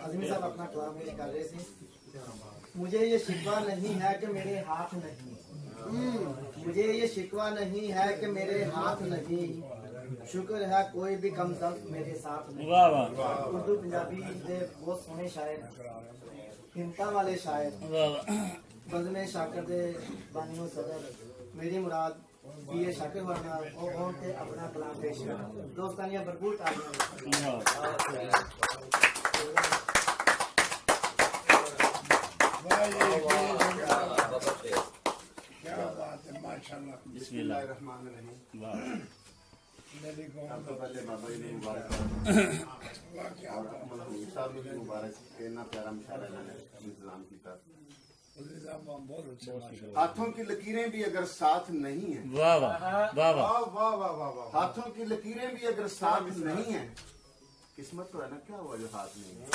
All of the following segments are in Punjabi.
आजमी साहब अपना कलाम पेश कर रहे थे। मुझे ये शिकवा नहीं है कि मेरे हाथ नहीं, मुझे ये शिकवा नहीं है कि मेरे हाथ नहीं, शुक्र है कोई भी कम दर्द मेरे साथ नहीं। उर्दू पंजाबी दे बहुत सोहने शायर, हिम्मत वाले शायर, बज़्म शाकिर दे बानियो सदर मेरी मुराद बीए शाकिर वर्मा और के अपना कलाम पेश करना। दोस्तानियां भरपूर तालियां। क्या बात है, माशाल्लाह। बिस्मिल्लाहिर्रहमानिर्रहीम। सबसे पहले बाबा जी ने मुबारक साहब ने मुबारक इतना प्यारा मुशायरा इंतजाम किया। हाथों की लकीरें भी अगर साथ नहीं है, वाह वाह वाह वाह वाह वाह वाह, हाथों की लकीरें भी अगर साथ नहीं है, किस्मत तो है ना, क्या हुआ जो हाथ नहीं है।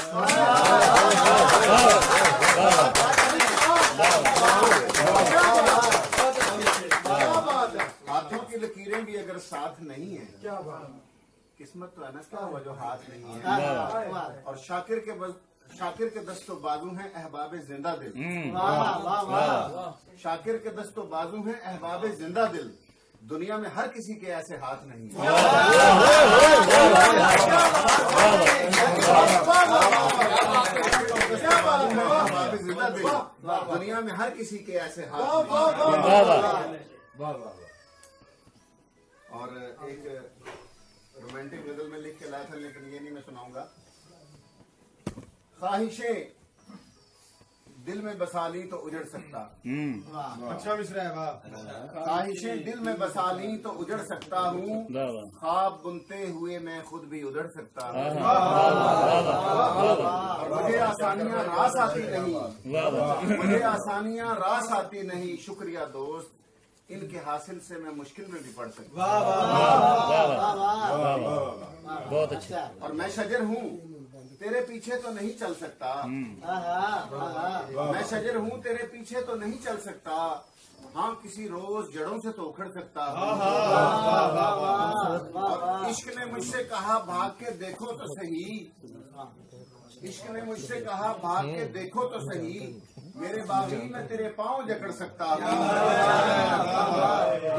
हाथों की लकीरें भी अगर साथ नहीं है, क्या बात, किस्मत तो है ना, क्या हुआ जो हाथ नहीं है। और शाकिर के दस्तों बाजू हैं अहबाब जिंदा दिल। शाकिर के दस्तों बाजू हैं अहबाब जिंदा दिल, दुनिया में हर किसी के ऐसे हाथ नहीं है। जिंदा दिल, दुनिया में हर किसी के ऐसे हाथ नहीं है। और एक रोमांटिक गजल में लिख के लाया था, लेकिन ये नहीं मैं सुनाऊंगा। ख्वाहिशें दिल में बसा ली तो उजड़ सकता। अच्छा मिश्रा है वाह। ख्वाहिशें दिल में बसा ली तो उजड़ सकता हूँ, ख्वाब बुनते हुए मैं खुद भी उजड़ सकता हूँ। मुझे आसानियाँ रास आती नहीं, मुझे आसानियाँ रास आती नहीं, शुक्रिया दोस्त इनके हासिल से मैं मुश्किल में भी पड़ सकता हूँ। बहुत अच्छा। और मैं शजर हूँ तेरे पीछे तो नहीं चल सकता, मैं शजर हूँ तेरे पीछे तो नहीं चल सकता, हाँ किसी रोज जड़ों से तो उखड़ सकता हूँ। इश्क ने मुझसे कहा भाग के देखो तो सही, इश्क ने मुझसे कहा भाग के देखो तो सही, मेरे बागी में तेरे पाँव जकड़ सकता हूँ।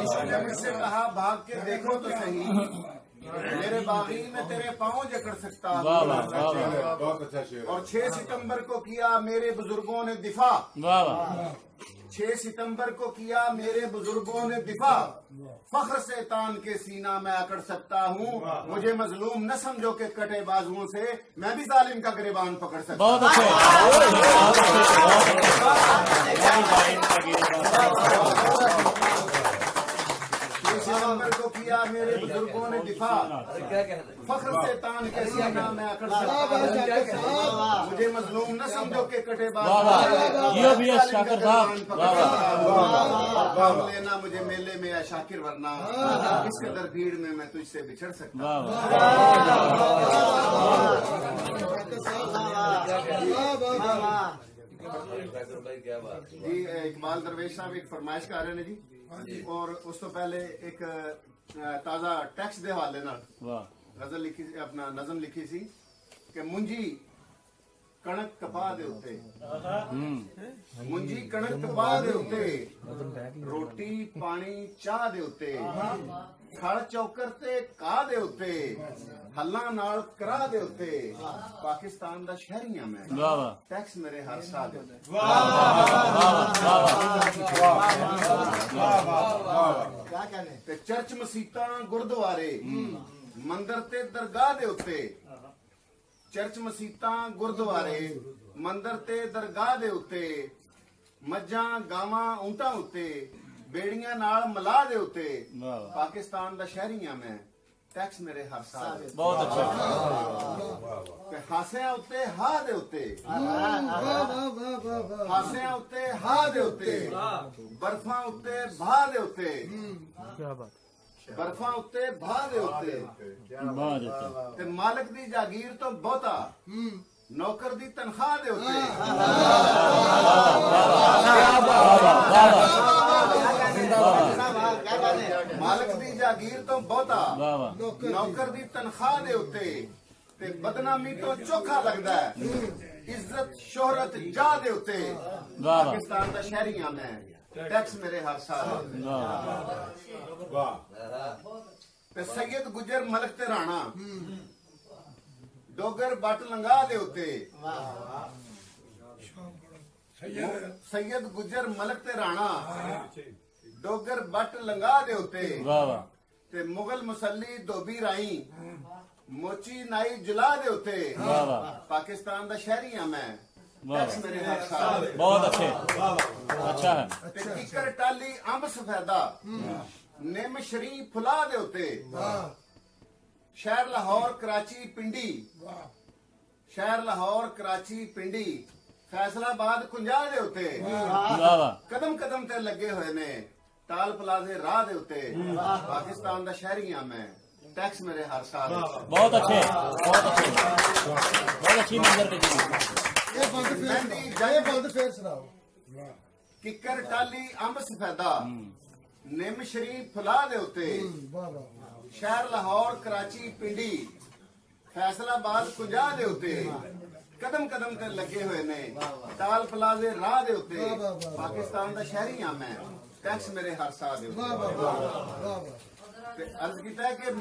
इश्क ने मुझसे कहा भाग के देखो तो सही, मेरे बागी में तेरे पाँव जकड़ सकता हूँ। और 6 सितंबर को किया मेरे बुजुर्गों ने दिफा, 6 सितंबर को किया मेरे बुजुर्गों ने दिफा, फख्र से तान के सीना मैं अकड़ सकता हूँ, मुझे मजलूम न समझो के कटे बाजुओं से मैं भी जालिम का गिरबान पकड़ सकता हूँ। बहुत अच्छे। 6 सितंबर को किया मेरे बुजुर्गों ने दिफा, फख्र से तान के सीना मैं अकड़ सकता हूँ, मुझे मजलूम न समझो के कटे ये भी है शाकिर साहब। काम लेना मुझे मेले में या शाकिर वरना इस कदर भीड़ में मैं तुझसे बिछड़ सकता हूँ। जी इकबाल दरवेश साहब एक फरमाइश कर रहे हैं जी, और उस तो पहले एक ताजा टैक्स दे हवाले नाल गजल लिखी, अपना नज़म लिखी सी कि मुंजी कणक कपा दे उत्ते, मुंजी कणक कपा दे उत्ते, रोटी पानी चाह दे उत्ते, खड़ चौकर ते का दे उत्ते, हल्ला नाल करा दे उत्ते, पाकिस्तान दा शहरी हां मैं, टैक्स मेरे हर साल दे उत्ते। क्या कहने ते चर्च मसीतां गुरुद्वारे मंदिर ते दरगाह दे उत्ते, चर्च मसीतां गुरुद्वारे मंदिर ते दरगाह दे उत्ते, मज्जां गावां ऊंटां उत्ते, बेड़ियां नाल मलाह दे उत्ते, पाकिस्तान दा शहरी हां मैं, टैक्स मेरे हर साल। बहुत अच्छा। हासियां उत्ते हा दे उत्ते, हासियां उत्ते हा दे उत्ते, बर्फां उत्ते भा दे उत्ते, बर्फां उत्ते भा दे उत्ते, ते मालिक दी जागीर तो बहुता, नौकर दी तनख्वाह दे उत्ते, मालिक दी जागीर तो बहुता, नौकर दी तनख्वाह दे उत्ते, ਤੇ ਬਦਨਾਮੀ ਤੋਂ ਚੋਖਾ ਲੱਗਦਾ ਹੈ ਇੱਜ਼ਤ ਸ਼ੋਹਰਤ ਜਾ ਦੇ ਉੱਤੇ ਵਾਹ। ਪਾਕਿਸਤਾਨ ਦਾ ਸ਼ਹਿਰੀ ਹਾਂ ਮੈਂ ਟੈਕਸ ਮੇਰੇ ਹਰ ਸਾਲ ਤੇ ਸੈयद ਗੁਜਰ ਮਲਕ ਤੇ ਰਾਣਾ ਡੋਗਰ ਬੱਟ ਲੰਗਾ ਦੇ ਉੱਤੇ ਸੈयद ਗੁਜਰ ਮਲਕ ਤੇ ਰਾਣਾ ਡੋਗਰ ਬੱਟ ਲੰਗਾ ਦੇ ਉੱਤੇ ਵਾਹ ਵਾਹ ਤੇ ਮੁਗਲ ਮੁਸੱਲੀ ਧੋਬੀ ਰਾਈ ਮੋਚੀ ਨਾਈ ਜਲਾ ਦੇ ਉੱਤੇ ਵਾਹ ਵਾਹ ਪਾਕਿਸਤਾਨ ਦਾ ਸ਼ਹਿਰੀ ਹਾਂ ਮੈਂ ਵਾਹ ਟੈਕਸ ਮੇਰੇ ਹਰ ਸਾਲ ਬਹੁਤ ਅੱਛੇ ਅੱਛਾ ਹੈ ਤੇ ਕਿਕਰ ਟਾਲੀ ਅੰਬ ਸਫੈਦਾ ਨਿੰਮ ਸ਼ਰੀਫ ਫੁਲਾ ਦੇ ਉੱਤੇ ਸ਼ਹਿਰ ਲਾਹੌਰ ਕਰਾਚੀ ਪਿੰਡੀ ਸ਼ਹਿਰ ਲਾਹੌਰ ਕਰਾਚੀ ਪਿੰਡੀ ਫੈਸਲਾਬਾਦ ਕੁੰਜਾ ਦੇ ਉੱਤੇ ਵਾਹ ਵਾਹ ਕਦਮ ਕਦਮ ਤੇ ਲੱਗੇ ਹੋਏ ਨੇ ਟਾਲ ਪਲਾਜ਼ੇ ਰਾਹ ਦੇ ਉੱਤੇ ਪਾਕਿਸਤਾਨ ਦਾ ਸ਼ਹਿਰੀ ਹਾਂ ਮੈਂ ਟੈਕਸ ਮੇਰੇ ਹਰ ਸਾਲ ਬਹੁਤ ਅੱਛੇ ਬਹੁਤ ਅੱਛੇ ਬਹੁਤ ਅੱਛੀ ਮੰਜ਼ਰ ਤੇ ਜੀ ਇਹ ਬੰਦ ਫੇਰ ਸੁਣਾਓ। ਕਿੱਕਰ ਟਾਲੀ ਅੰਬ ਸਫੈਦਾ ਨਿੰਮ ਸ਼ਰੀਫ ਫੁਲਾ ਦੇ ਉੱਤੇ ਵਾਹ ਵਾਹ ਸ਼ਹਿਰ ਲਾਹੌਰ ਕਰਾਚੀ ਪਿੰਡੀ ਫੈਸਲਾਬਾਦ ਕੁੰਜਾ ਦੇ ਉੱਤੇ ਕਦਮ ਕਦਮ ਤੇ ਲੱਗੇ ਹੋਏ ਨੇ ਟਾਲ ਪਲਾਜ਼ੇ ਰਾਹ ਦੇ ਉੱਤੇ ਪਾਕਿਸਤਾਨ ਦਾ ਸ਼ਹਿਰੀ ਹਾਂ ਮੈਂ ਟੈਕਸ ਮੇਰੇ ਹਰ ਸਾਲ ਦੇ ਵਾਹ ਉੱਤੇ ਵਾਹ ਵਾਹ ਵਾਹ ਤੇ ਅਰਜ਼ ਕੀਤਾ ਕਿ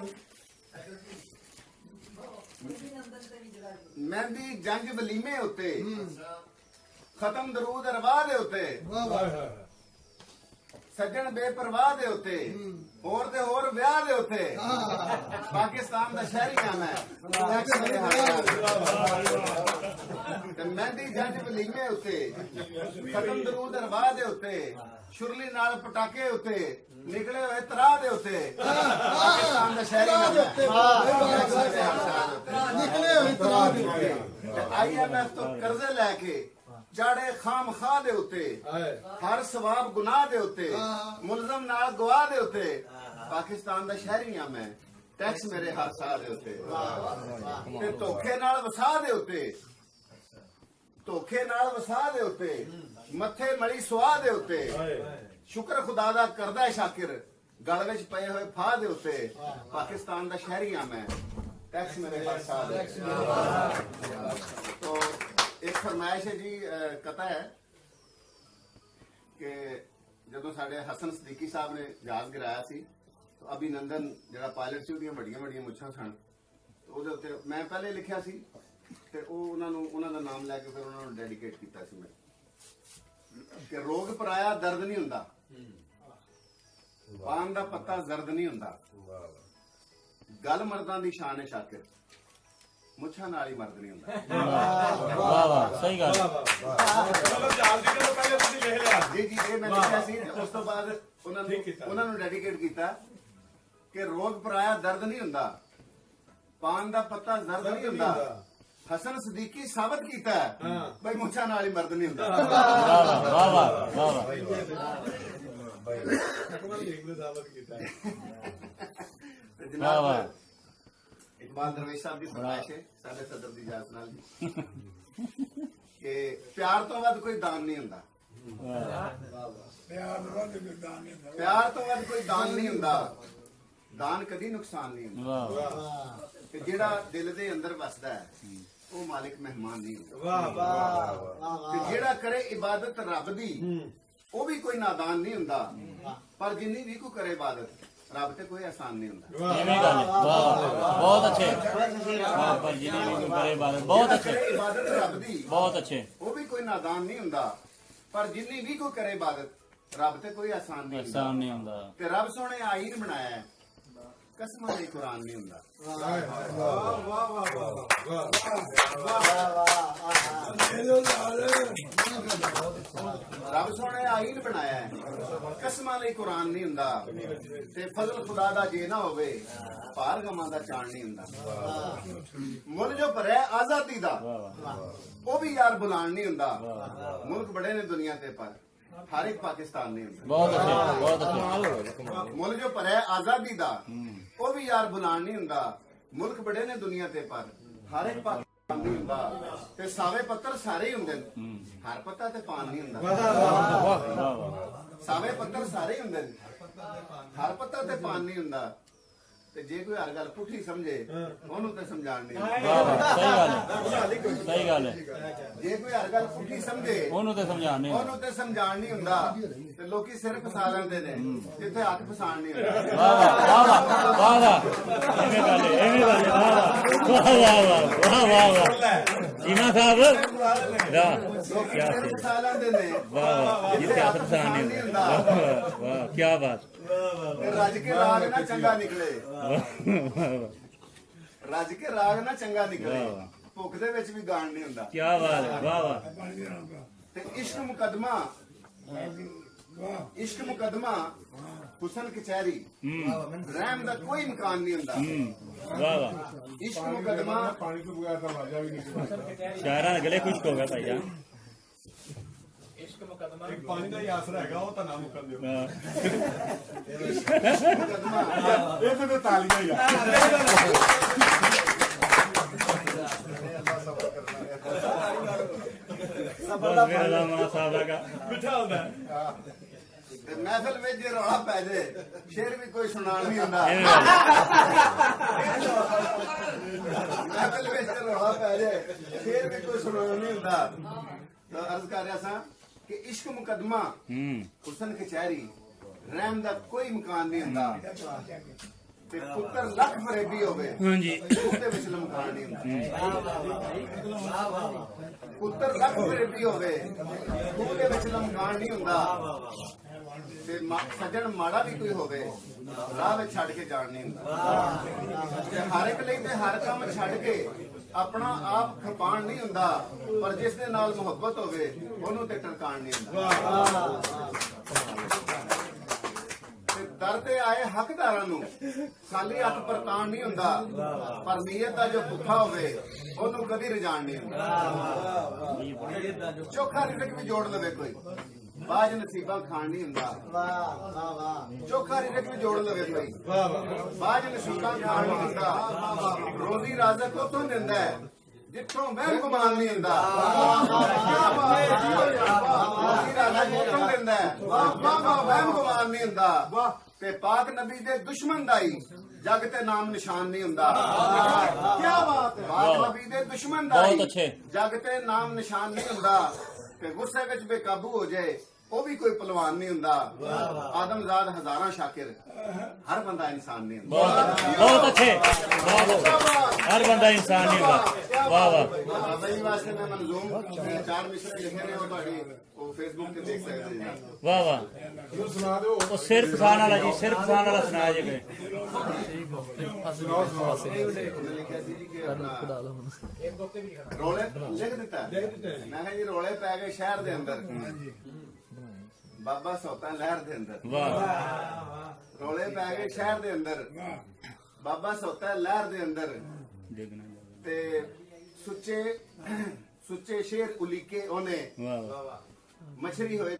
ਮਹਿੰਦੀ ਜੰਗ ਵਲੀਮੇ ਉੱਤੇ ਖਤਮ ਦਰੂਦ ਅਰਵਾਹ ਦੇ ਉੱਤੇ ਵਾਹ ਵਾਹ ਸੱਜਣ ਬੇਪਰਵਾਹ ਦੇ ਉੱਤੇ ਹੋਰ ਤੇ ਹੋਰ ਵਿਆਹ ਦੇ ਉੱਤੇ ਪਾਕਿਸਤਾਨ ਦਾ ਸ਼ਹਿਰੀ ਹਾਂ ਮੈਂ ਟੈਕਸ ਮੇਰੇ ਹਰ ਸਾਲ ਤੇ ਮਹਿੰਦੀ ਜੰਗ ਵਲੀਮੇ ਉੱਤੇ ਖਤਮ ਦਰੂਦ ਅਰਵਾਹ ਦੇ ਉੱਤੇ ਸ਼ੁਰਲੀ ਨਾਲ ਪਟਾਕੇ ਉੱਤੇ ਨਿਕਲੇ ਹੋਏ ਤਰਾਹ ਦੇ ਉੱਤੇ ਪਾਕਿਸਤਾਨ ਦਾ ਸ਼ਹਿਰੀ ਹਾਂ ਮੈਂ ਟੈਕਸ ਮੇਰੇ ਹਰ ਸਾਲ ਦੇ ਉੱਤੇ ਨਿਕਲੇ ਹੋਏ ਤਰਾ ਦੇ ਉੱਤੇ IMF ਤੋਂ ਕਰਜ਼ੇ ਲੈ ਕੇ ਚਾੜੇ ਖਾਮ ਖਾ ਦੇ ਉੱਤੇ ਹਰ ਸਵਾਬ ਗੁਨਾਹ ਦੇ ਉੱਤੇ ਮੁਲਜ਼ਮ ਨਾਲ ਗਵਾਹ ਦੇ ਉੱਤੇ ਪਾਕਿਸਤਾਨ ਦਾ ਸ਼ਹਿਰੀ ਹਾਂ ਮੈਂ ਟੈਕਸ ਮੇਰੇ ਹਰ ਸਾਲ ਦੇ ਉੱਤੇ ਤੇ ਧੋਖੇ ਨਾਲ ਵਸਾ ਦੇ ਉੱਤੇ ਧੋਖੇ ਨਾਲ ਵਸਾ ਦੇ ਉੱਤੇ ਮੱਥੇ ਮਲੀ ਸੁਆਹ ਦੇ ਉੱਤੇ ਸ਼ੁਕਰ ਖੁਦਾ ਦਾ ਕਰਦਾ ਹੈ ਸ਼ਾਕਿਰ ਗਲ ਵਿੱਚ ਪਏ ਹੋਏ ਫਾਹ ਦੇ ਉੱਤੇ ਪਾਕਿਸਤਾਨ ਦਾ ਸ਼ਹਿਰੀ ਹਾਂ ਮੈਂ ਟੈਕਸ ਮੇਰੇ ਹਰ ਸਾਲ ਦੇ ਉੱਤੇ तो एक फरमाइश है जी कथा है कि ਜਦੋਂ ਸਾਡੇ ਹਸਨ ਸਦੀਕੀ ਸਾਹਿਬ ਨੇ ਜਹਾਜ਼ ਗਿਰਾਇਆ ਸੀ ਤਾਂ ਅਭਿਨੰਦਨ ਜਿਹੜਾ ਪਾਇਲਟ ਸੀ ਉਹਦੀਆਂ ਵੱਡੀਆਂ ਵੱਡੀਆਂ ਮੁੱਛਾਂ ਸਨ ਉਹਦੇ ਉੱਤੇ ਮੈਂ ਪਹਿਲੇ ਲਿਖਿਆ ਸੀ ਤੇ ਉਹ ਉਹਨਾਂ ਦਾ ਨਾਮ ਲੈ ਕੇ ਫਿਰ ਉਹਨਾਂ ਨੂੰ ਡੈਡੀਕੇਟ ਕੀਤਾ ਸੀ ਮੈਂ ਕਿ ਰੋਗ ਪਰਾਇਆ ਦਰਦ ਨਹੀਂ ਹੁੰਦਾ ਪਾਨ ਦਾ ਪੱਤਾ ਜ਼ਰਦ ਨਹੀਂ ਹੁੰਦਾ ਗੱਲ ਮਰਦਾਂ ਦੀ ਸ਼ਾਨ ਹੈ ਸ਼ਾਕਿਰ ਮੁੱਛਾਂ ਨਾਲ ਹੀ ਮਰਦ ਨਹੀਂ ਹੁੰਦਾ ਵਾਹ ਵਾਹ ਸਹੀ ਗੱਲ ਜੀ ਜੀ ਇਹ ਮੈਂ ਲਿਖਿਆ ਸੀ ਉਸ ਤੋਂ ਬਾਅਦ ਉਹਨਾਂ ਨੂੰ ਡੈਡੀਕੇਟ ਕੀਤਾ ਕਿ ਰੋਗ ਪਰਾਇਆ ਦਰਦ ਨਹੀਂ ਹੁੰਦਾ ਪਾਨ ਦਾ ਪੱਤਾ ਜ਼ਰਦ ਨਹੀਂ ਹੁੰਦਾ ਹਸਨ ਸਦੀਕੀ ਸਾਬਤ ਕੀਤਾ ਹੈ ਬਈ ਮੁੱਛਾਂ ਨਾਲ ਹੀ ਮਰਦ ਨਹੀਂ ਹੁੰਦਾ ਵਾਹ ਵਾਹ ਵਾਹ ਵਾਹ ਤੇ ਜਨਾਬ ਇਕਬਾਲ ਦਰਵੇਸ਼ ਸਾਹਿਬ ਦੀ ਫਰਮਾਇਸ਼ ਹੈ ਸਾਡੇ ਸਦਰ ਦੀ ਇਜਾਜ਼ਤ ਨਾਲ ਜੀ ਕਿ ਪਿਆਰ ਤੋਂ ਵੱਧ ਕੋਈ ਦਾਨ ਨਹੀਂ ਹੁੰਦਾ ਪਿਆਰ ਤੋਂ ਵੱਧ ਕੋਈ ਦਾਨ ਨਹੀਂ ਹੁੰਦਾ ਦਾਨ ਕਦੀ ਨੁਕਸਾਨ ਨਹੀਂ ਹੁੰਦਾ ਵਾਹ ਤੇ ਜਿਹੜਾ ਦਿਲ ਦੇ ਅੰਦਰ ਵਸਦਾ ਹੈ ਉਹ ਮਾਲਿਕ ਮਹਿਮਾਨ ਨਹੀਂ ਹੁੰਦਾ ਵਾਹ ਵਾਹ ਤੇ ਜਿਹੜਾ ਕਰੇ ਇਬਾਦਤ ਰੱਬ ਦੀ ਉਹ ਵੀ ਕੋਈ ਨਾਦਾਨ ਨਹੀਂ ਹੁੰਦਾ ਪਰ ਜਿੰਨੀ ਵੀ ਕੋ ਕਰੇ ਇਬਾਦਤ ਰੱਬ ਤੇ ਕੋਈ ਆਸਾਨ ਨਹੀਂ ਹੁੰਦਾ ਐਵੇਂ ਗੱਲ ਹੈ ਵਾਹ ਬਹੁਤ ਅੱਛੇ ਹਾਂ ਪਰ ਜਿਹਨੇ ਵੀ ਕਰੇ ਬਾਤ ਬਹੁਤ ਜਿਹੜਾ ਅੱਛੇ ਕਰੇ ਇਬਾਦਤ ਰੱਬ ਦੀ ਬਹੁਤ ਅੱਛੇ ਉਹ ਵੀ ਕੋਈ ਨਾਦਾਨ ਨਹੀਂ ਹੁੰਦਾ ਪਰ ਜਿੰਨੀ ਵੀ ਕੋ ਕਰੇ ਇਬਾਦਤ ਰੱਬ ਤੇ ਕੋਈ ਆਸਾਨ ਨਹੀਂ ਹੁੰਦਾ ਆਸਾਨ ਨਹੀਂ ਹੁੰਦਾ ਤੇ ਰੱਬ ਸੋਹਣੇ ਆਈਨ ਬਣਾਇਆ ਹੈ ਕਸਮਾਂ ਦੇ ਕੁਰਾਨ ਨਹੀਂ ਹੁੰਦਾ ਰੱਬ ਸੋਹਣੇ ਆਈਨ ਬਣਾਇਆ ਹੈ ਕਸਮਾਂ ਲਈ ਕੁਰਾਨ ਨਹੀਂ ਹੁੰਦਾ ਤੇ ਫਜ਼ਲ ਖੁਦਾ ਦਾ ਜੇ ਨਾ ਹੋਵੇ ਭਾਰ ਗਮਾਂ ਦਾ ਚਾਣ ਨਹੀਂ ਹੁੰਦਾ ਮੁੱਲ ਜੋ ਭਰਿਆ ਆਜ਼ਾਦੀ ਦਾ ਉਹ ਵੀ ਯਾਰ ਬੁਲਾਣ ਨਹੀਂ ਹੁੰਦਾ ਮੁਲਕ ਬੜੇ ਨੇ ਦੁਨੀਆ ਤੇ ਪਰ ਹਰ ਇੱਕ ਪਾਕਿਸਤਾਨ ਨਹੀਂ ਹੁੰਦਾ ਬਹੁਤ ਅੱਛੇ ਮੁੱਲ ਜੋ ਭਰਿਆ ਆਜ਼ਾਦੀ ਦਾ ਉਹ ਵੀ ਯਾਰ ਬੁਲਾਣ ਨਹੀਂ ਹੁੰਦਾ ਮੁਲਕ ਬੜੇ ਨੇ ਦੁਨੀਆ ਤੇ ਪਰ ਹਰ ਇੱਕ ਪਾਕਿਸਤਾਨ ਨਹੀਂ ਹੁੰਦਾ ਤੇ ਸਾਵੇ ਪੱਤਰ ਸਾਰੇ ਹੀ ਹੁੰਦੇ ਨੇ ਹਰ ਪੱਤਾ ਤੇ ਪਾਨ ਨਹੀਂ ਹੁੰਦਾ ਸਾਵੇ ਪੱਤਰ ਸਾਰੇ ਹੀ ਹੁੰਦੇ ਨੇ ਹਰ ਪੱਤਾ ਤੇ ਪਾਨ ਨਹੀਂ ਹੁੰਦਾ ਤੇ ਜੇ ਕੋਈ ਹਰ ਗੱਲ ਪੁੱਠੀ ਸਮਝੇ ਉਹਨੂੰ ਤੇ ਸਮਝਾਣ ਨਹੀਂ ਆਉਂਦਾ। ਵਾਹ ਵਾਹ ਸਹੀ ਗੱਲ ਹੈ ਜੇ ਕੋਈ ਹਰ ਗੱਲ ਪੁੱਠੀ ਸਮਝੇ ਉਹਨੂੰ ਤੇ ਸਮਝਾਣੇ ਉਹਨੂੰ ਤੇ ਸਮਝਾਣ ਨਹੀਂ ਹੁੰਦਾ ਤੇ ਲੋਕੀ ਸਿਰ ਫਸਾ ਲੈਂਦੇ ਨੇ ਜਿੱਥੇ ਹੱਥ ਫਸਾਣ ਨਹੀਂ ਹੁੰਦਾ। ਵਾਹ ਵਾਹ ਵਾਹ ਵਾਹ ਐਵੇਂ ਗੱਲ ਹੈ ਵਾਹ ਵਾਹ ਵਾਹ ਵਾਹ ਵਾਹ ਜੀਮਾ ਸਾਹਿਬ ਵਾਹ ਲੋਕੀ ਕੀ ਸਿਰ ਫਸਾ ਲੈਂਦੇ ਨੇ ਵਾਹ ਵਾਹ ਜਿੱਥੇ ਹੱਥ ਫਸਾਣੇ ਵਾਹ ਵਾਹ ਕੀ ਬਾਤ ਤੇ ਰੱਜ ਕੇ ਰਾਗ ਨਾ ਚੰਗਾ ਨਿਕਲੇ ਰੱਜ ਕੇ ਰਾਗ ਨਾ ਚੰਗਾ ਨਿਕਲੇ ਭੁੱਖ ਦੇ ਵਿੱਚ ਵੀ ਗਾਣ ਨਹੀਂ ਹੁੰਦਾ। ਕੀ ਬਾਤ ਹੈ ਵਾਹ ਵਾਹ ਤੇ ਇਸ਼ਕ ਮੁਕਦਮਾ ਹੁਸਨ ਕਚਹਿਰੀ ਰਹਿਮ ਦਾ ਕੋਈ ਮਕਾਨ ਨਹੀਂ ਹੁੰਦਾ। ਵਾਹ ਵਾਹ ਇਸ਼ਕ ਮੁਕਦਮਾ ਸ਼ਾਇਰਾਂ ਦੇ ਗਲੇ ਖੁਸ਼ਕ ਹੋ ਗਿਆ ਭਾਈ ਜਾਨ ਪਾਣੀ ਦਾ ਹੀ ਆਸਰਾ ਹੈਗਾ ਉਹ ਤਾਂ ਨਾ ਮੁੱਕਣ ਦਿਓ ਮੁਕਦਮਾ ਇਹ ਤੇ ਤਾਲੀਆਂ ਹੀ ਆ ਬਸ ਮੇਰਾ ਨਾਮ ਸਾਹਿਬ ਲਗਾ ਮਿੱਠਾ ਹੁੰਦਾ ਤੇ ਮਹਿਫਲ ਵਿੱਚ ਜੇ ਰੌਲਾ ਪੈ ਜਾਏ ਸ਼ੇਰ ਵੀ ਕੋਈ ਸੁਣਾਣ ਨਹੀਂ ਹੁੰਦਾ। ਮਹਿਫਲ ਵਿੱਚ ਜੇ ਰੌਲਾ ਪੈ ਜਾਏ ਸ਼ੇਰ ਵੀ ਕੋਈ ਸੁਣਾਣ ਨਹੀਂ ਹੁੰਦਾ। ਤਾਂ ਅਰਜ਼ ਕਰ ਰਿਹਾ ਸਾਂ ਕਿ ਇਸ਼ਕ ਮੁਕਦਮਾ ਹੁਸਨ ਕਚਹਿਰੀ ਰਹਿਮ ਦਾ ਕੋਈ ਮਕਾਨ ਨਹੀਂ ਹੁੰਦਾ। ਤੇ ਪੁੱਤਰ ਲੱਖ ਫਰੇਬੀ ਹੋਵੇ ਹਾਂਜੀ ਉਹਦੇ ਵਿੱਚ ਲਮਕਾਨ ਨਹੀਂ ਹੁੰਦਾ। ਪੁੱਤਰ ਲੱਖ ਫਰੇਬੀ ਹੋਵੇ ਉਹਦੇ ਵਿੱਚ ਲਮਕਾਨ ਨਹੀਂ ਹੁੰਦਾ। ਤੇ ਸੱਜਣ ਮਾੜਾ ਵੀ ਕੋਈ ਹੋਵੇ ਰਾਹ ਵਿੱਚ ਛੱਡ ਕੇ ਜਾਣ ਨਹੀਂ ਹੁੰਦਾ। ਤੇ ਹਰ ਇੱਕ ਲਈ ਤੇ ਹਰ ਕੰਮ ਛੱਡ ਕੇ ਆਪਣਾ ਆਪ ਖਪਾਣ ਨਹੀਂ ਹੁੰਦਾ। ਪਰ ਜਿਸ ਦੇ ਨਾਲ ਮੁਹੱਬਤ ਹੋਵੇ ਉਹਨੂੰ ਤੇ ਟਰਕਾਣ ਨਹੀਂ ਹੁੰਦਾ। ਤੇ ਦਰ ਤੇ ਆਏ ਹੱਕਦਾਰਾਂ ਨੂੰ ਖਾਲੀ ਹੱਥ ਪਰਤਾਣ ਨਹੀਂ ਹੁੰਦਾ। ਪਰ ਨੀਅਤ ਦਾ ਜੋ ਭੁੱਖਾ ਹੋਵੇ ਉਹਨੂੰ ਕਦੀ ਰਜਾਣ ਨਹੀਂ ਹੁੰਦਾ। ਚੋਖਾ ਰਿਜ਼ਕ ਵੀ ਜੋੜ ਲਵੇ ਕੋਈ ਬਾਜ ਨਸੀਬਾਂ ਖਾਣ ਨਹੀਂ ਹੁੰਦਾ। ਵਾਹ ਵਾਹ ਵਾਹ ਚੋਖਾ ਰਿਜ਼ਕ ਵੀ ਜੋੜ ਲਵੇ ਕੋਈ ਬਾਜ ਨਸੀਬਾਂ ਖਾਣ ਨਹੀਂ ਹੁੰਦਾ। ਰੋਜ਼ੀ ਰਾਜ਼ਕ ਉਥੋਂ ਦਿੰਦਾ ਹੈ ਜਿੱਥੋਂ ਵਹਿਮ ਗੁਮਾਨ ਨਹੀਂ ਹੁੰਦਾ। ਰੋਜ਼ੀ ਰਾਜ਼ਕ ਉਥੋਂ ਦਿੰਦਾ ਹੈ ਵਹਿਮ ਗੁਮਾਨ ਨਹੀਂ ਹੁੰਦਾ। ਤੇ ਪਾਕ ਨਬੀ ਦੇ ਦੁਸ਼ਮਣ ਦਾ ਹੀ ਜਗ ਤੇ ਨਾਮ ਨਿਸ਼ਾਨ ਨਹੀਂ ਹੁੰਦਾ। ਕੀ ਬਾਤ ਹੈ। ਪਾਕ ਨਬੀ ਦੇ ਦੁਸ਼ਮਣ ਦਾ ਹੀ ਜਗ ਤੇ ਨਾਮ ਨਿਸ਼ਾਨ ਨਹੀਂ ਹੁੰਦਾ। ਤੇ ਗੁੱਸੇ ਵਿੱਚ ਬੇਕਾਬੂ ਹੋ ਜਾਏ ਉਹ ਵੀ ਕੋਈ ਪਹਿਲਵਾਨ ਨਹੀਂ ਹੁੰਦਾ। ਆਦਮਜ਼ਾਦ ਹਜ਼ਾਰਾਂ ਸ਼ਾਕਿਰ ਹਰ ਬੰਦਾ ਇਨਸਾਨ ਨਹੀਂ ਹੁੰਦਾ। ਬਹੁਤ ਅੱਛੇ ਹਰ ਬੰਦਾ ਇਨਸਾਨ ਨਹੀਂ ਹੁੰਦਾ। ਵਾਹ ਵਾਹ ਬਈ ਵਾਸਤੇ ਮੈਂ ਮਨਜ਼ੂਮ 4 ਮਿਸਰੇ ਲਿਖੇ ਨੇ ਉਹ ਤੁਹਾਡੀ ਉਹ ਫੇਸਬੁੱਕ ਤੇ ਦੇਖ ਸਕਦੇ ਜੀ। ਵਾਹ ਵਾਹ ਸੁਣਾ ਦਿਓ ਉਹ ਸਿਰ ਫਸਾਨ ਵਾਲਾ ਜੀ ਸਿਰ ਫਸਾਨ ਵਾਲਾ ਸੁਣਾਇਆ ਜੇ ਕੋਈ ਲਿਖਿਆ ਸੀ ਜੀ ਕਿ ਆਪਣਾ ਰੋਲੇ ਲਿਖ ਦਿੱਤਾ। ਮੈਂ ਕਿਹਾ ਜੀ ਰੋਲੇ ਪੈ ਗਏ ਸ਼ਹਿਰ ਦੇ ਅੰਦਰ ਬਾਬਾ ਸੋਤਾ ਲਹਿਰ ਦੇ ਅੰਦਰ। ਵਾਹ ਰੋਲੇ ਪੈ ਗਏ ਸ਼ਹਿਰ ਦੇ ਅੰਦਰ ਬਾਬਾ ਸੋਤਾ ਲਹਿਰ ਦੇ ਅੰਦਰ। ਦੇਖਣਾ ਤੇ ਸੁੱਚੇ ਸ਼ੇਰ ਉਲੀਕੇ ਉਹਨੇ ਵਾਹ ਵਾਹ ਮਛਰੀ ਹੋਏ